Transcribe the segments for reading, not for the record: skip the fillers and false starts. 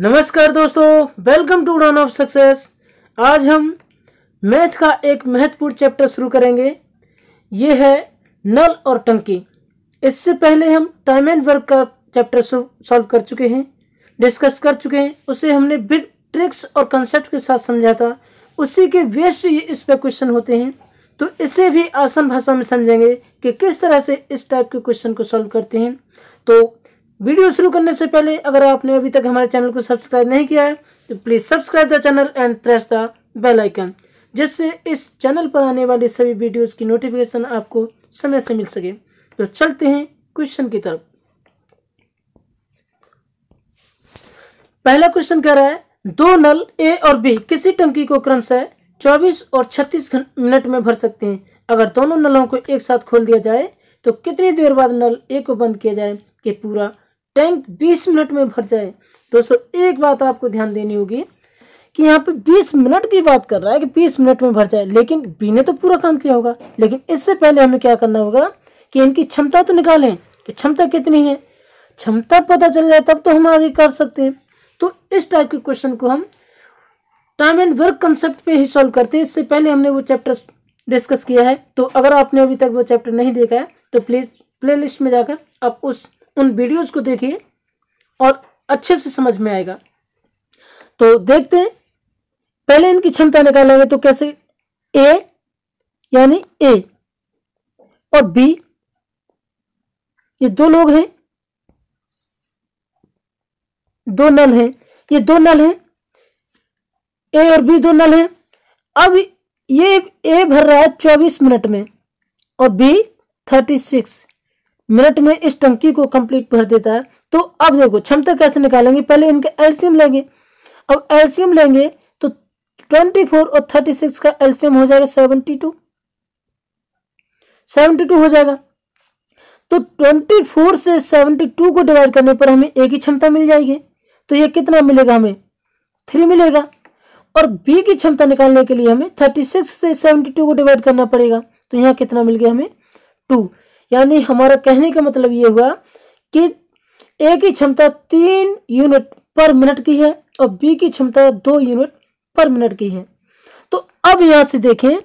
नमस्कार दोस्तों, welcome to dawn of success. आज हम मैथ का एक महत्वपूर्ण चैप्टर शुरू करेंगे। ये है नल और टंकी। इससे पहले हम टाइम एंड वर्क का चैप्टर सॉल्व कर चुके हैं, डिस्कस कर चुके हैं। उसे हमने विद ट्रिक्स और कंसेप्ट के साथ समझा था। उसी के बेस्ड इस पे क्वेश्चन होते हैं, तो इसे भी आसान भाषा में समझेंगे कि किस तरह से इस टाइप के क्वेश्चन को सॉल्व करते हैं। तो वीडियो शुरू करने से पहले अगर आपने अभी तक हमारे चैनल को सब्सक्राइब नहीं किया है तो please subscribe the channel and press the bell icon, जिससे इस चैनल पर आने वाली सभी वीडियोस की नोटिफिकेशन आपको समय से मिल सके। तो चलते हैं क्वेश्चन की तरफ। पहला क्वेश्चन कह रहा है, दो नल ए और बी किसी टंकी को क्रमशः 24 और 36 मिनट में भर सकते हैं। अगर दोनों नलों को एक साथ खोल दिया जाए तो कितनी देर बाद नल ए को बंद किया जाए कि पूरा टैंक 20 मिनट में भर जाए। दोस्तों, एक बात आपको ध्यान देनी होगी कि यहाँ पे 20 मिनट की बात कर रहा है कि 20 मिनट में भर जाए, लेकिन बी ने तो पूरा काम किया होगा। लेकिन इससे पहले हमें क्या करना होगा कि इनकी क्षमता तो निकालें कि क्षमता कितनी है। क्षमता पता चल जाए तब तो हम आगे कर सकते हैं। तो इस टाइप के क्वेश्चन को हम टाइम एंड वर्क कंसेप्ट पे ही सॉल्व करते हैं। इससे पहले हमने वो चैप्टर डिस्कस किया है, तो अगर आपने अभी तक वो चैप्टर नहीं देखा है तो प्लीज़ प्लेलिस्ट में जाकर आप उन वीडियोस को देखिए और अच्छे से समझ में आएगा। तो देखते हैं, पहले इनकी क्षमता निकालेंगे तो कैसे। ए यानी ए और बी, ये दो लोग हैं, दो नल हैं, ये दो नल हैं, ए और बी दो नल हैं। अब ये ए भर रहा है 24 मिनट में और बी 36 मिनट में इस टंकी को कंप्लीट भर देता है। तो अब देखो क्षमता कैसे निकालेंगे। पहले इनका एलसीएम लेंगे। अब एलसीएम लेंगे तो 24 और 36 का एलसीएम हो जाएगा 72 हो जाएगा। तो 24 से 72 को डिवाइड करने पर हमें एक ही क्षमता मिल जाएगी। तो ये कितना मिलेगा, हमें 3 मिलेगा। और बी की क्षमता निकालने के लिए हमें 36 से 72 को डिवाइड करना पड़ेगा। तो यहाँ कितना मिल गया, हमें 2। यानी हमारा कहने का मतलब ये हुआ कि ए की क्षमता 3 यूनिट पर मिनट की है और बी की क्षमता 2 यूनिट पर मिनट की है। तो अब यहां से देखें,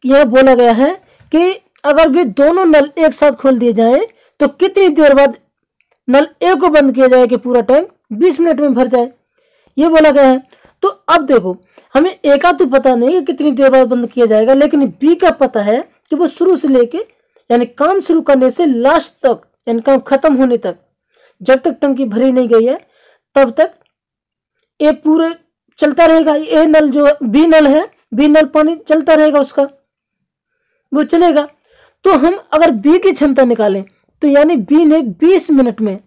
यह बोला गया है कि अगर वे दोनों नल एक साथ खोल दिए जाएं तो कितनी देर बाद नल ए को बंद किया जाए कि पूरा टैंक 20 मिनट में भर जाए, ये बोला गया है। तो अब देखो, हमें ए का तो पता नहीं कि कितनी देर बाद बंद किया जाएगा, लेकिन बी का पता है कि वो शुरू से लेके यानी काम शुरू करने से लास्ट तक यानी काम खत्म होने तक, जब तक टंकी भरी नहीं गई है तब तक ए पूरे चलता रहेगा। ए नल जो बी नल है, बी नल पानी चलता रहेगा, उसका वो चलेगा। तो हम अगर बी की क्षमता निकालें तो यानी बी ने 20 मिनट में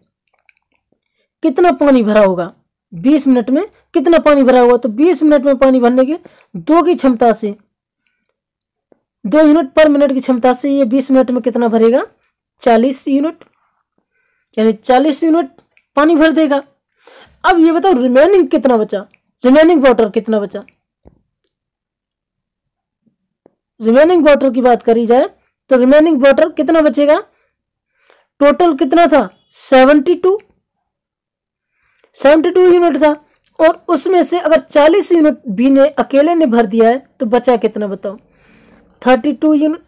कितना पानी भरा होगा, 20 मिनट में कितना पानी भरा होगा। तो 20 मिनट में पानी भरने के 2 की क्षमता से, 2 यूनिट पर मिनट की क्षमता से ये 20 मिनट में कितना भरेगा, 40 यूनिट, यानी 40 यूनिट पानी भर देगा। अब ये बताओ रिमेनिंग कितना बचा, रिमेनिंग वाटर कितना बचा। रिमेनिंग वाटर की बात करी जाए तो रिमेनिंग वाटर कितना बचेगा, टोटल कितना था 72 यूनिट था। और उसमें से अगर 40 यूनिट बी ने अकेले ने भर दिया है तो बचा कितना बताओ, 32 यूनिट,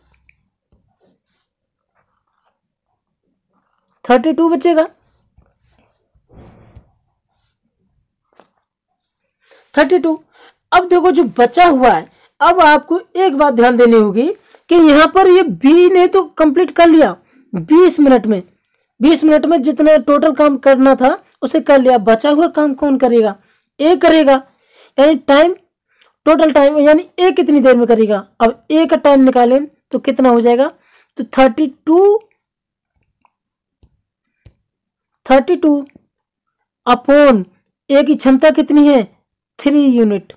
32 बचेगा। 32। अब देखो जो बचा हुआ है, अब आपको एक बात ध्यान देनी होगी कि यहां पर ये बी ने तो कंप्लीट कर लिया 20 मिनट में, 20 मिनट में जितना टोटल काम करना था उसे कर लिया। बचा हुआ काम कौन करेगा, ए करेगा। यानी टाइम, टोटल टाइम यानी ए कितनी देर में करेगा। अब ए का टाइम निकालें तो कितना हो जाएगा, तो 32 अपॉन ए की क्षमता कितनी है, 3 यूनिट।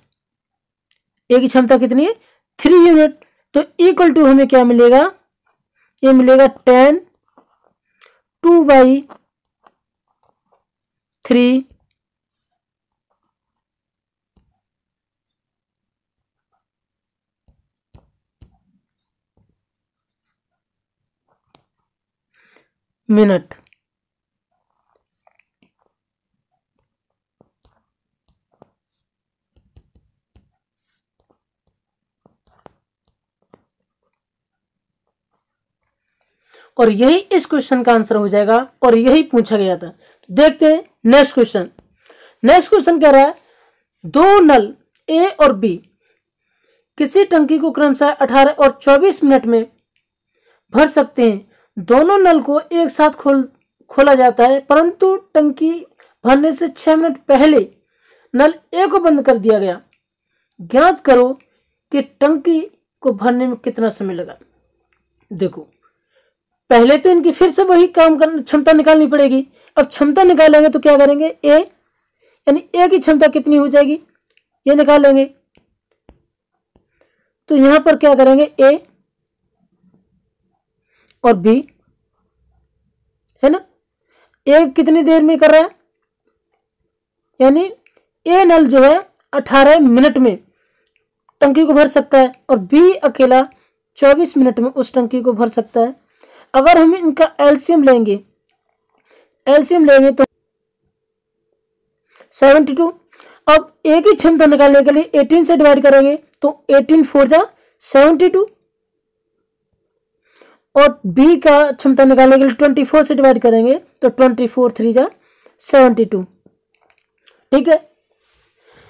ए की क्षमता कितनी है, 3 यूनिट। तो इक्वल टू हमें क्या मिलेगा, ये मिलेगा 10 2/3 मिनट। और यही इस क्वेश्चन का आंसर हो जाएगा और यही पूछा गया था। देखते हैं नेक्स्ट क्वेश्चन। नेक्स्ट क्वेश्चन कह रहा है दो नल ए और बी किसी टंकी को क्रमशः 18 और 24 मिनट में भर सकते हैं। दोनों नल को एक साथ खोला जाता है, परंतु टंकी भरने से 6 मिनट पहले नल ए को बंद कर दिया गया। ज्ञात करो कि टंकी को भरने में कितना समय लगा। देखो, पहले तो इनकी फिर से वही काम करना, क्षमता निकालनी पड़ेगी। अब क्षमता निकालेंगे तो क्या करेंगे, ए यानी ए की क्षमता कितनी हो जाएगी ये निकालेंगे। तो यहां पर क्या करेंगे, ए और बी है ना, ए कितनी देर में कर रहा है, यानी ए नल जो है 18 मिनट में टंकी को भर सकता है और बी अकेला 24 मिनट में उस टंकी को भर सकता है। अगर हम इनका एलसीएम लेंगे तो 72। अब ए की क्षमता निकालने के लिए 18 से डिवाइड करेंगे तो 18 4 जा 72 और बी का क्षमता निकालने के लिए 24 से डिवाइड करेंगे तो 24 3 जा 72। ठीक है,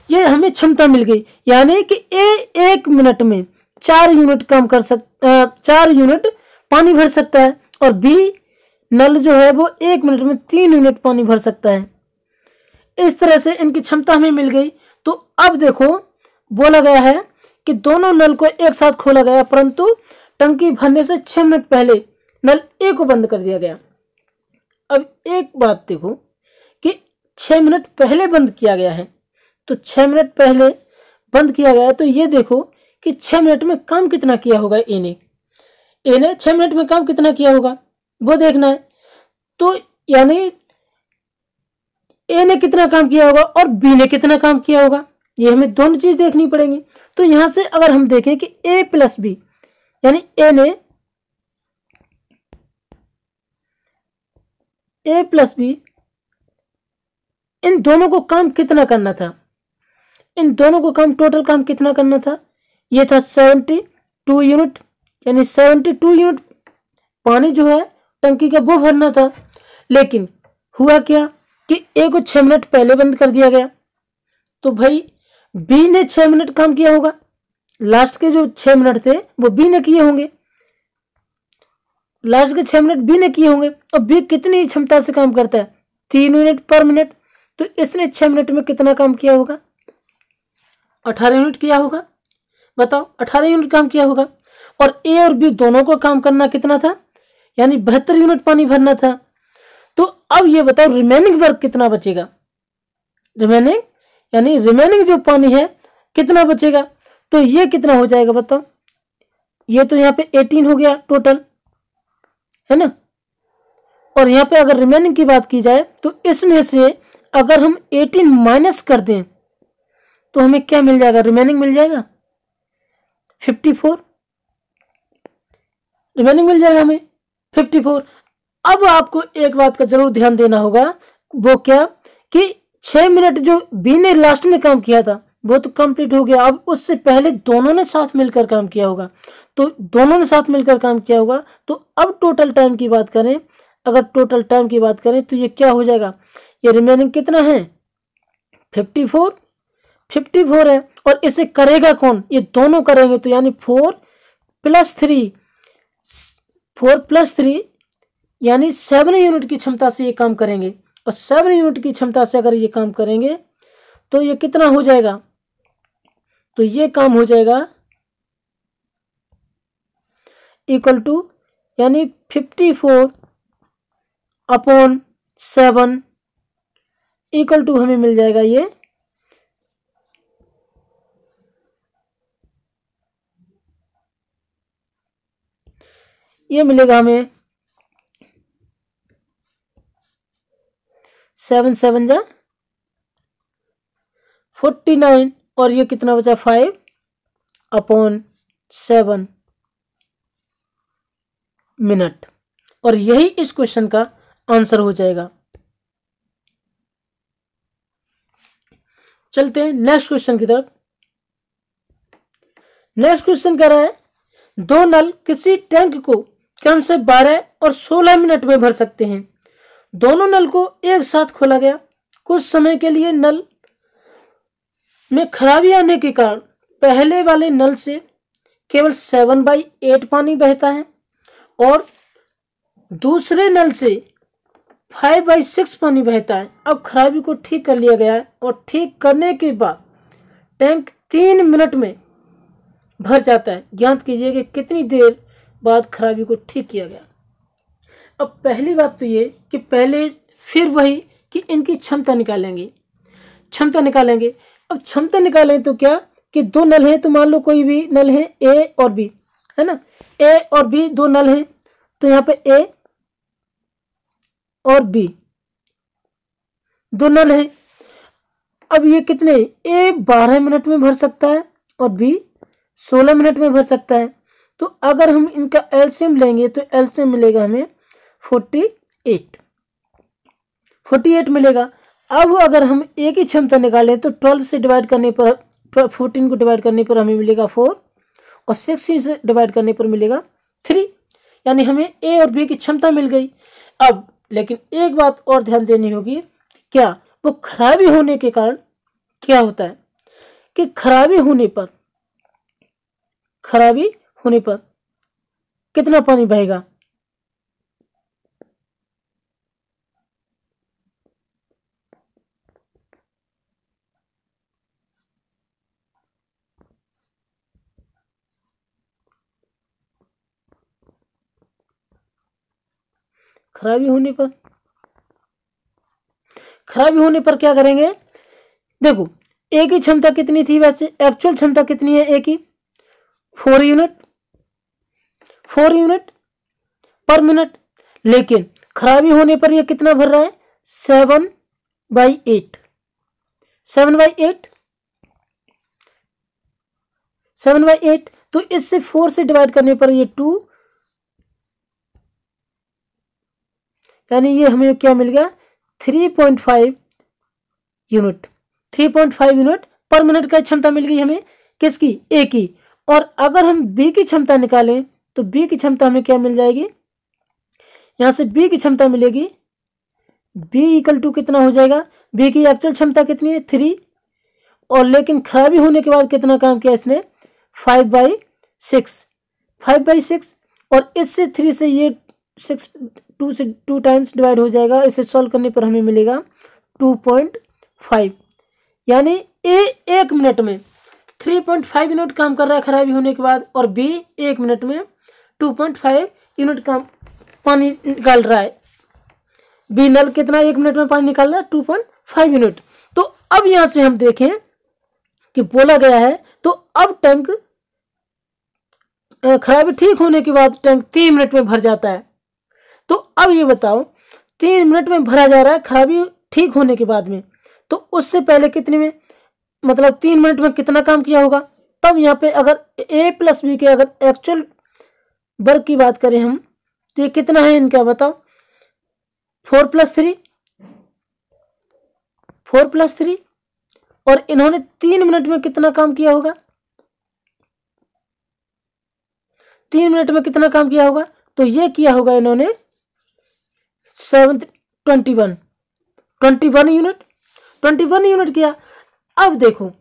ये हमें क्षमता मिल गई, यानी कि ए 1 मिनट में 4 यूनिट काम कर 4 यूनिट पानी भर सकता है और बी नल जो है वो 1 मिनट में 3 यूनिट पानी भर सकता है। इस तरह से इनकी क्षमता हमें मिल गई। तो अब देखो, बोला गया है कि दोनों नल को एक साथ खोला गया, परंतु टंकी भरने से 6 मिनट पहले नल ए को बंद कर दिया गया। अब एक बात देखो कि 6 मिनट पहले बंद किया गया है, तो 6 मिनट पहले बंद किया गया है, तो ये देखो कि 6 मिनट में काम कितना किया होगा ए ने 6 मिनट में काम कितना किया होगा वो देखना है। तो यानी ए ने कितना काम किया होगा और बी ने कितना काम किया होगा, ये हमें दोनों चीज देखनी पड़ेगी। तो यहां से अगर हम देखें कि ए प्लस बी, यानी ए प्लस बी, इन दोनों को काम कितना करना था, इन दोनों को काम टोटल काम कितना करना था, ये था 72 यूनिट, यानी 72 यूनिट पानी जो है टंकी का वो भरना था। लेकिन हुआ क्या कि ए को 6 मिनट पहले बंद कर दिया गया, तो भाई बी ने 6 मिनट काम किया होगा, लास्ट के जो 6 मिनट थे वो बी ने किए होंगे, लास्ट के 6 मिनट बी ने किए होंगे। अब बी कितनी क्षमता से काम करता है, 3 यूनिट पर मिनट, तो इसने 6 मिनट में कितना काम किया होगा, 18 यूनिट किया होगा। बताओ, 18 यूनिट काम किया होगा। और ए और बी दोनों को काम करना कितना था, यानी 72 यूनिट पानी भरना था। तो अब ये बताओ रिमेनिंग वर्क कितना बचेगा, रिमेनिंग यानी रिमेनिंग जो पानी है कितना बचेगा, तो ये कितना हो जाएगा बताओ। ये तो यहाँ पे 18 हो गया टोटल, है ना। और यहाँ पे अगर रिमेनिंग की बात की जाए तो इसमें से अगर हम 18 माइनस कर दें तो हमें क्या मिल जाएगा, रिमेनिंग मिल जाएगा 54, रिमेनिंग मिल जाएगा हमें 54। अब आपको एक बात का जरूर ध्यान देना होगा, वो क्या कि 6 मिनट जो बी ने लास्ट में काम किया था वो तो कंप्लीट हो गया। अब उससे पहले दोनों ने साथ मिलकर काम किया होगा, तो दोनों ने साथ मिलकर काम किया होगा। तो अब टोटल टाइम की बात करें, अगर टोटल टाइम की बात करें तो ये क्या हो जाएगा, ये रिमेनिंग कितना है 54 है। और इसे करेगा कौन, ये दोनों करेंगे, तो यानी 4 प्लस 3 यानी 7 यूनिट की क्षमता से ये काम करेंगे। और 7 यूनिट की क्षमता से अगर ये काम करेंगे तो ये कितना हो जाएगा, तो ये काम हो जाएगा इक्वल टू यानी 54/7 इक्वल टू हमें मिल जाएगा ये मिलेगा हमें 7 7 जा 49 और ये कितना बचा 5/7 मिनट। और यही इस क्वेश्चन का आंसर हो जाएगा। चलते हैं नेक्स्ट क्वेश्चन की तरफ। नेक्स्ट क्वेश्चन कह रहा है दो नल किसी टैंक को क्रम से 12 और 16 मिनट में भर सकते हैं। दोनों नल को एक साथ खोला गया। कुछ समय के लिए नल में खराबी आने के कारण पहले वाले नल से केवल 7/8 पानी बहता है और दूसरे नल से 5/6 पानी बहता है। अब खराबी को ठीक कर लिया गया है और ठीक करने के बाद टैंक 3 मिनट में भर जाता है। ज्ञात कीजिए कि कितनी देर बाद खराबी को ठीक किया गया। अब पहली बात तो ये कि पहले फिर वही कि इनकी क्षमता निकालेंगे। अब क्षमता निकालें तो क्या कि दो नल हैं, तो मान लो कोई भी नल है ए और बी, है ना। ए और बी दो नल हैं, तो यहाँ पे ए और बी दो नल हैं। अब ये कितने, ए 12 मिनट में भर सकता है और बी 16 मिनट में भर सकता है। तो अगर हम इनका एलसीएम लेंगे तो एलसीएम मिलेगा हमें 48 मिलेगा। अब अगर हम ए की क्षमता निकालें तो 12 से डिवाइड करने पर 14 को डिवाइड करने पर हमें मिलेगा 4 और 16 से डिवाइड करने पर मिलेगा 3, यानी हमें ए और बी की क्षमता मिल गई। अब लेकिन एक बात और ध्यान देनी होगी, क्या वो खराबी होने के कारण क्या होता है कि खराबी होने पर कितना पानी बहेगा। खराबी होने पर क्या करेंगे, देखो ए की क्षमता कितनी थी, वैसे एक्चुअल क्षमता कितनी है ए की 4 यूनिट पर मिनट, लेकिन खराबी होने पर ये कितना भर रहा है 7/8 तो इससे 4 से डिवाइड करने पर ये 2, यानी ये हमें क्या मिल गया 3.5 यूनिट पर मिनट का क्षमता मिल गई हमें, किसकी, ए की। और अगर हम बी की क्षमता निकालें तो बी की क्षमता हमें क्या मिल जाएगी, यहां से बी की क्षमता मिलेगी, बी इक्वल टू कितना हो जाएगा, बी की एक्चुअल क्षमता कितनी है 3, और लेकिन खराबी होने के बाद कितना काम किया इसने 5/6, और इससे 3 से ये 6 2 से 2 टाइम्स डिवाइड हो जाएगा। इसे सॉल्व करने पर हमें मिलेगा 2.5, यानी ए 1 मिनट में 3.5 यूनिट काम कर रहा है खराबी होने के बाद, और बी 1 मिनट में 2.5 यूनिट काम पानी निकाल रहा है। बी नल कितना 1 मिनट में पानी निकाल रहा है 2.5 यूनिट। तो अब यहां से हम देखें कि बोला गया है, तो अब टैंक खराबी ठीक होने के बाद टैंक 3 मिनट में भर जाता है। तो अब ये बताओ 3 मिनट में भरा जा रहा है खराबी ठीक होने के बाद में, तो उससे पहले कितने में, मतलब 3 मिनट में कितना काम किया होगा। तब यहाँ पे अगर ए प्लस बी के अगर एक्चुअल वर्क की बात करें हम, तो ये कितना है इनका बताओ 4 + 3, और इन्होंने 3 मिनट में कितना काम किया होगा, 3 मिनट में कितना काम किया होगा, तो ये किया होगा इन्होंने 21 यूनिट किया। अब देखो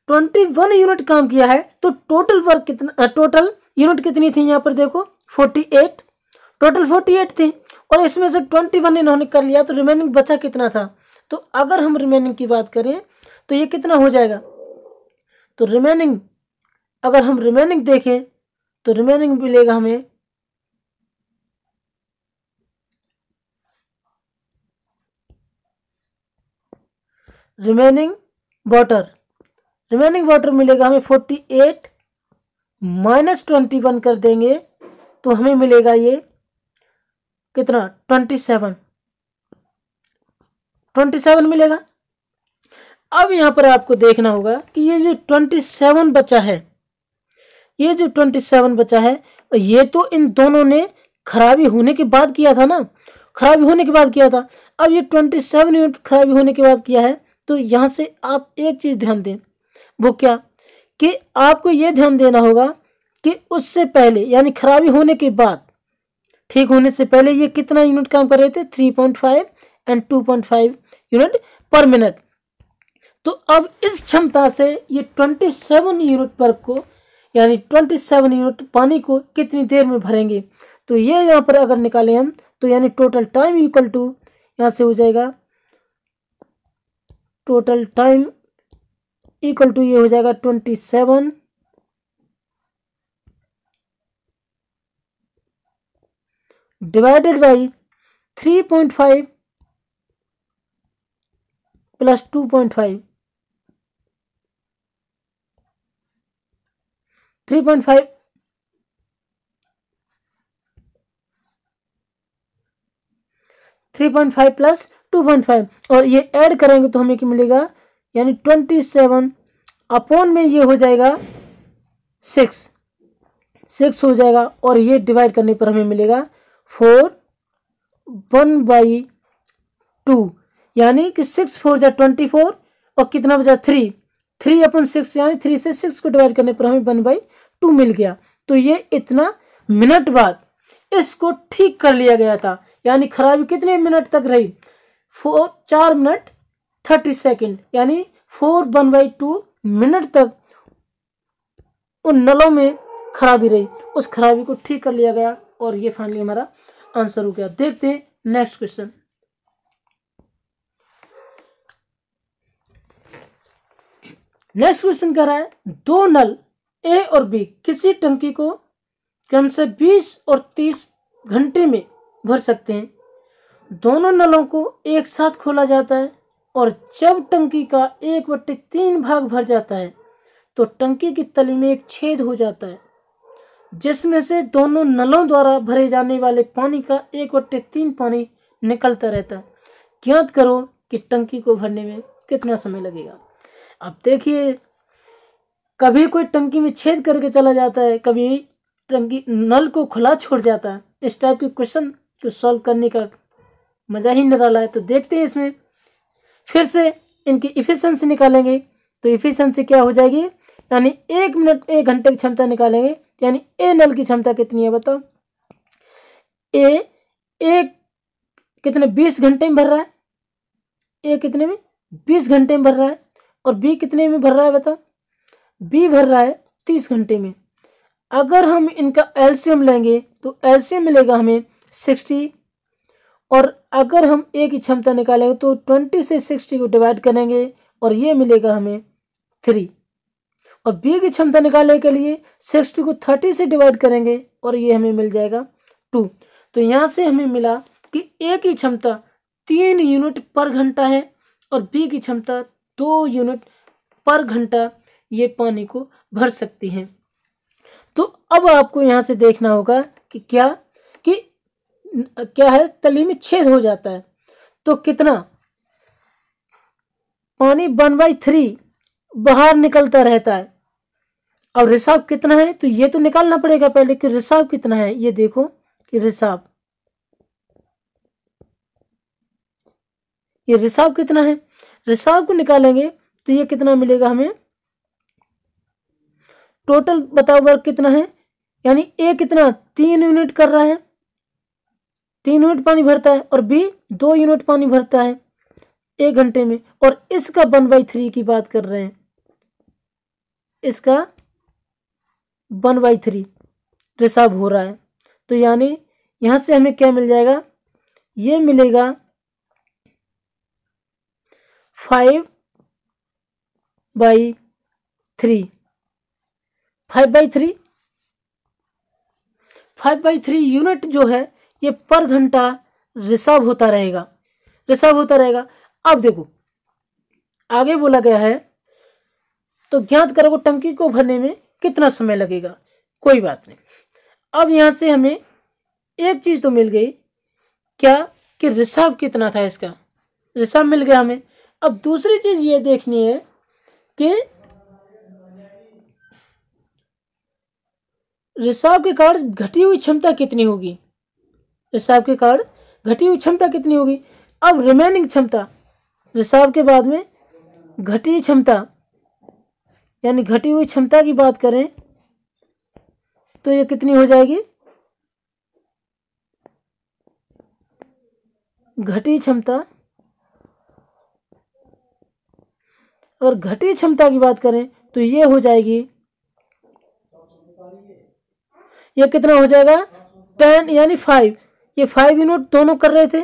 21 यूनिट काम किया है, तो टोटल वर्क कितना, टोटल यूनिट कितनी थी, यहाँ पर देखो 48, टोटल 48 थी, और इसमें से 21 इन्होंने कर लिया, तो रिमेनिंग बचा कितना था। तो अगर हम रिमेनिंग की बात करें तो ये कितना हो जाएगा, तो रिमेनिंग अगर हम रिमेनिंग देखें तो रिमेनिंग मिलेगा हमें रिमेनिंग वाटर मिलेगा हमें 48 माइनस 21 कर देंगे तो हमें मिलेगा ये कितना 27 मिलेगा। अब यहां पर आपको देखना होगा कि ये जो 27 बचा है, ये तो इन दोनों ने खराबी होने के बाद किया था ना, अब ये 27 यूनिट खराबी होने के बाद किया है। तो यहां से आप एक चीज ध्यान दें, वो क्या कि आपको ये ध्यान देना होगा कि उससे पहले यानी खराबी होने के बाद ठीक होने से पहले ये कितना यूनिट काम कर रहे थे, 3.5 एंड 2.5 यूनिट पर मिनट। तो अब इस क्षमता से ये 27 यूनिट वर्क को, यानी 27 यूनिट पानी को कितनी देर में भरेंगे। तो ये यहाँ पर अगर निकालें हम, तो यानी टोटल टाइम इक्वल टू, यहाँ से हो जाएगा टोटल टाइम इक्वल टू, ये हो जाएगा 27 डिवाइडेड बाई 3.5 प्लस 2.5, 3.5 3.5 प्लस 2.5, और ये ऐड करेंगे तो हमें क्या मिलेगा, यानी 27 अपॉन में ये हो जाएगा 6 हो जाएगा, और ये डिवाइड करने पर हमें मिलेगा 4 1/2, यानी कि 6 4 जा 24, और कितना बचा 3 अपॉन 6, यानी 3 से 6 को डिवाइड करने पर हमें 1/2 मिल गया। तो ये इतना मिनट बाद इसको ठीक कर लिया गया था, यानी खराबी कितने मिनट तक रही, 4 मिनट 30 सेकेंड, यानी 4/1/2 मिनट तक उन नलों में खराबी रही, उस खराबी को ठीक कर लिया गया, और ये फाइनली हमारा आंसर हो गया। देखते हैं नेक्स्ट क्वेश्चन। नेक्स्ट क्वेश्चन कह रहा है, दो नल ए और बी किसी टंकी को क्रम से 20 और 30 घंटे में भर सकते हैं। दोनों नलों को एक साथ खोला जाता है, और जब टंकी का 1/3 भाग भर जाता है तो टंकी की तली में एक छेद हो जाता है, जिसमें से दोनों नलों द्वारा भरे जाने वाले पानी का 1/3 पानी निकलता रहता है। ज्ञात करो कि टंकी को भरने में कितना समय लगेगा। अब देखिए, कभी कोई टंकी में छेद करके चला जाता है, कभी टंकी नल को खुला छोड़ जाता है। इस टाइप के क्वेश्चन को सॉल्व करने का मजा ही निराला है। तो देखते हैं, इसमें फिर से इनकी इफिशिएंसी निकालेंगे। तो इफिशिएंसी क्या हो जाएगी, यानी 1 मिनट 1 घंटे की क्षमता निकालेंगे, यानी ए नल की क्षमता कितनी है बताओ। ए कितने 20 घंटे में भर रहा है, ए कितने में 20 घंटे में भर रहा है, और बी कितने में भर रहा है बताओ, बी भर रहा है 30 घंटे में। अगर हम इनका एलसीएम लेंगे तो एलसीएम मिलेगा हमें 60, और अगर हम ए की क्षमता निकालेंगे तो 20 से 60 को डिवाइड करेंगे और ये मिलेगा हमें 3, और बी की क्षमता निकालने के लिए 60 को 30 से डिवाइड करेंगे और ये हमें मिल जाएगा 2। तो यहाँ से हमें मिला कि ए की क्षमता 3 यूनिट पर घंटा है और बी की क्षमता 2 यूनिट पर घंटा ये पानी को भर सकती हैं। तो अब आपको यहाँ से देखना होगा कि क्या है, तली में छेद हो जाता है तो कितना पानी 1/3 बाहर निकलता रहता है। अब रिसाव कितना है तो ये तो निकालना पड़ेगा पहले कि रिसाव कितना है। ये देखो कि रिसाव कितना है। रिसाव को निकालेंगे तो ये कितना मिलेगा हमें, टोटल बताओ वर्क कितना है, यानी ए कितना 3 यूनिट कर रहा है, 3 यूनिट पानी भरता है, और बी 2 यूनिट पानी भरता है 1 घंटे में, और इसका 1/3 की बात कर रहे हैं, इसका 1/3 रिसाव हो रहा है। तो यानी यहां से हमें क्या मिल जाएगा, ये मिलेगा 5/3 यूनिट जो है ये पर घंटा रिसाव होता रहेगा। अब देखो आगे बोला गया है तो ज्ञात करो टंकी को भरने में कितना समय लगेगा। कोई बात नहीं, अब यहां से हमें एक चीज तो मिल गई, क्या कि रिसाव कितना था, इसका रिसाव मिल गया हमें। अब दूसरी चीज ये देखनी है कि रिसाव के कारण घटी हुई क्षमता कितनी होगी, अब रिमेनिंग क्षमता रिसाव के बाद में घटी क्षमता, यानी घटी हुई क्षमता की बात करें तो ये कितनी हो जाएगी, घटी क्षमता, और घटी क्षमता की बात करें तो ये हो जाएगी, ये कितना हो जाएगा 10 यानी 5, ये 5 यूनिट दोनों कर रहे थे,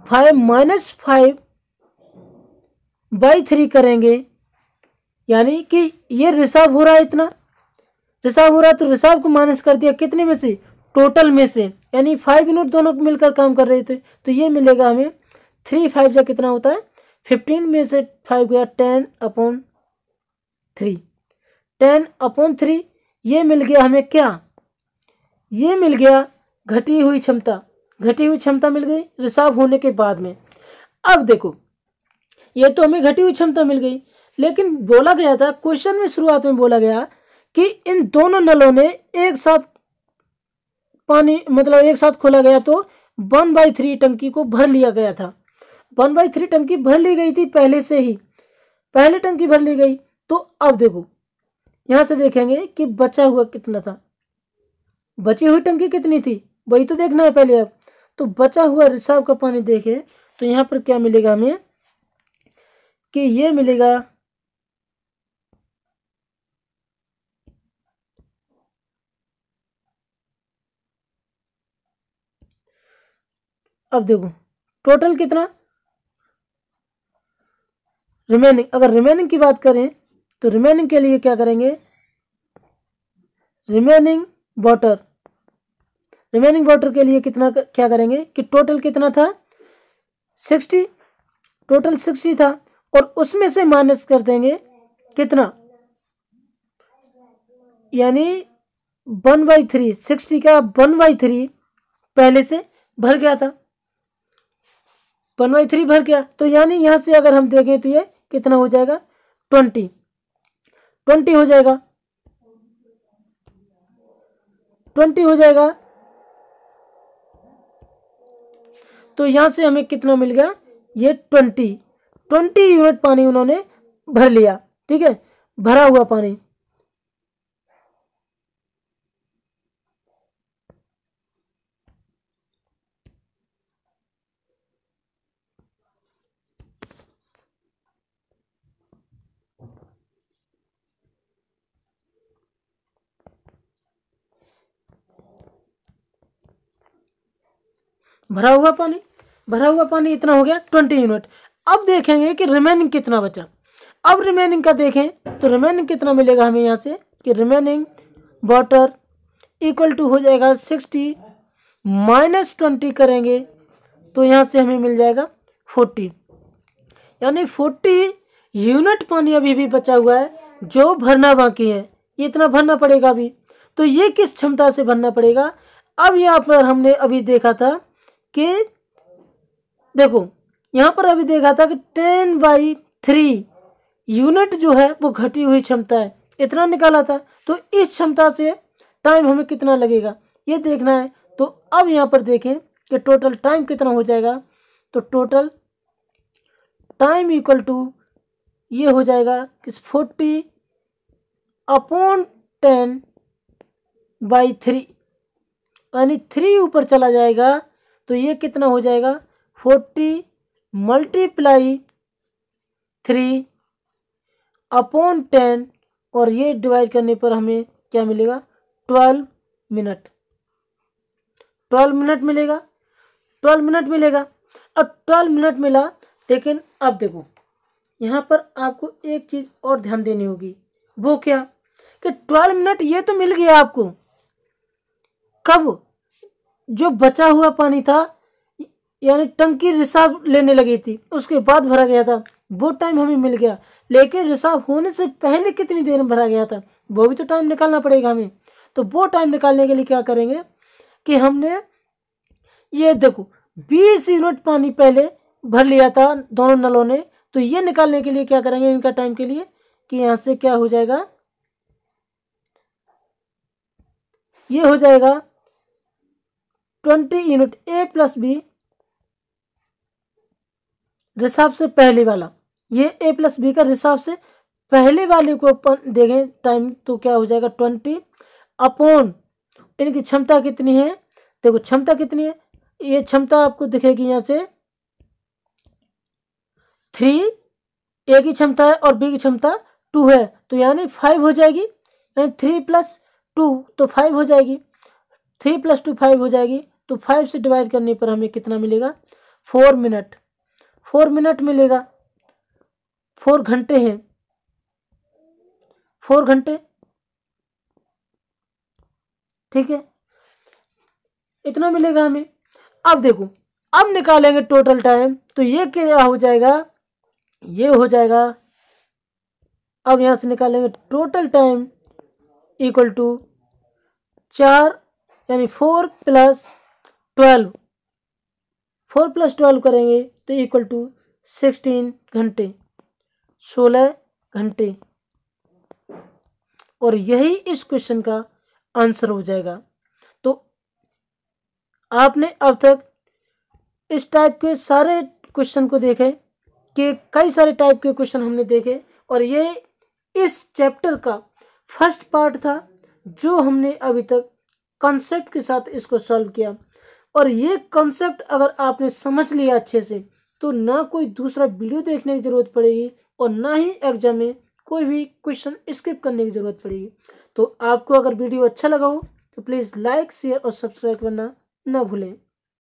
5 माइनस 5/3 करेंगे, यानी कि ये रिसाव हो रहा है, इतना रिसाव हो रहा है, तो रिसाव को माइनस कर दिया कितने में से, टोटल में से, यानी 5 यूनिट दोनों मिलकर काम कर रहे थे, तो ये मिलेगा हमें 3 5 जा कितना होता है 15 में से 5 गया 10/3, 10/3 ये मिल गया हमें क्या, ये मिल गया घटी हुई क्षमता, घटी हुई क्षमता मिल गई रिसाव होने के बाद में। अब देखो ये तो हमें घटी हुई क्षमता मिल गई, लेकिन बोला गया था क्वेश्चन में शुरुआत में बोला गया कि इन दोनों नलों ने एक साथ पानी मतलब एक साथ खोला गया तो 1/3 टंकी को भर लिया गया था, 1/3 टंकी भर ली गई थी पहले से ही, पहले टंकी भर ली गई। तो अब देखो यहां से देखेंगे कि बचा हुआ कितना था, बची हुई टंकी कितनी थी वही तो देखना है पहले। अब तो बचा हुआ रिसाव का पानी देखे तो यहाँ पर क्या मिलेगा हमें कि ये मिलेगा, अब देखो टोटल कितना रिमेनिंग, अगर रिमेनिंग की बात करें तो रिमेनिंग के लिए क्या करेंगे, रिमेनिंग वाटर के लिए कितना क्या करेंगे कि टोटल कितना था 60, टोटल 60 था, और उसमें से माइनस कर देंगे कितना, यानी 1/3, 60 का 1/3 पहले से भर गया था, 1/3 भर गया, तो यानी यहां से अगर हम देखें तो ये कितना हो जाएगा 20 हो जाएगा, 20 हो जाएगा। तो यहां से हमें कितना मिल गया, ये 20 यूनिट पानी उन्होंने भर लिया, ठीक है, भरा हुआ पानी। भरा हुआ पानी इतना हो गया 20 यूनिट। अब देखेंगे कि रिमेनिंग कितना बचा, अब रिमेनिंग का देखें तो रिमेनिंग कितना मिलेगा हमें यहाँ से कि रिमेनिंग वाटर इक्वल टू हो जाएगा 60 माइनस 20 करेंगे तो यहाँ से हमें मिल जाएगा 40, यानी 40 यूनिट पानी अभी भी बचा हुआ है जो भरना बाकी है, ये इतना भरना पड़ेगा अभी। तो ये किस क्षमता से भरना पड़ेगा, अब यहाँ पर हमने अभी देखा था कि देखो यहाँ पर अभी देखा था कि 10/3 यूनिट जो है वो घटी हुई क्षमता है, इतना निकाला था। तो इस क्षमता से टाइम हमें कितना लगेगा ये देखना है। तो अब यहाँ पर देखें कि टोटल टाइम कितना हो जाएगा, तो टोटल टाइम इक्वल टू ये हो जाएगा कि 40/10/3, यानी 3 ऊपर चला जाएगा तो ये कितना हो जाएगा 40 × 3/10 और ये डिवाइड करने पर हमें क्या मिलेगा 12 मिनट, 12 मिनट मिलेगा, 12 मिनट मिलेगा। अब 12 मिनट मिला, लेकिन अब देखो यहाँ पर आपको एक चीज़ और ध्यान देनी होगी, वो क्या कि 12 मिनट ये तो मिल गया आपको, कब जो बचा हुआ पानी था यानी टंकी रिसाव लेने लगी थी उसके बाद भरा गया था वो टाइम हमें मिल गया, लेकिन रिसाव होने से पहले कितनी देर में भरा गया था वो भी तो टाइम निकालना पड़ेगा हमें। तो वो टाइम निकालने के लिए क्या करेंगे कि हमने ये देखो 20 यूनिट पानी पहले भर लिया था दोनों नलों ने, तो ये निकालने के लिए क्या करेंगे इनका टाइम के लिए कि यहाँ से क्या हो जाएगा, ये हो जाएगा 20 यूनिट A + B रिसाव से पहले वाला, ये A + B का रिसाव से पहले वाले को अपन देखें टाइम तो क्या हो जाएगा 20 अपॉन इनकी क्षमता कितनी है, देखो क्षमता कितनी है, ये क्षमता आपको दिखेगी यहाँ से 3 ए की क्षमता है और बी की क्षमता 2 है, तो यानी 5 हो जाएगी, यानी 3 + 2 तो 5 हो जाएगी, 3 + 2 5 हो जाएगी। तो 5 से डिवाइड करने पर हमें कितना मिलेगा? 4 मिनट, 4 मिनट मिलेगा। 4 घंटे हैं, 4 घंटे, ठीक है, इतना मिलेगा हमें। अब देखो, अब निकालेंगे टोटल टाइम, तो ये क्या हो जाएगा? ये हो जाएगा, अब यहां से निकालेंगे टोटल टाइम इक्वल टू 4 यानी 4 + 12, 4 + 12 करेंगे तो इक्वल टू 16 घंटे, 16 घंटे। और यही इस क्वेश्चन का आंसर हो जाएगा। तो आपने अब तक इस टाइप के सारे क्वेश्चन को देखे, कि कई सारे टाइप के क्वेश्चन हमने देखे, और ये इस चैप्टर का फर्स्ट पार्ट था जो हमने अभी तक कॉन्सेप्ट के साथ इसको सॉल्व किया। और ये कॉन्सेप्ट अगर आपने समझ लिया अच्छे से, तो ना कोई दूसरा वीडियो देखने की ज़रूरत पड़ेगी और ना ही एग्जाम में कोई भी क्वेश्चन स्किप करने की ज़रूरत पड़ेगी। तो आपको अगर वीडियो अच्छा लगा हो तो प्लीज़ लाइक, शेयर और सब्सक्राइब करना ना भूलें।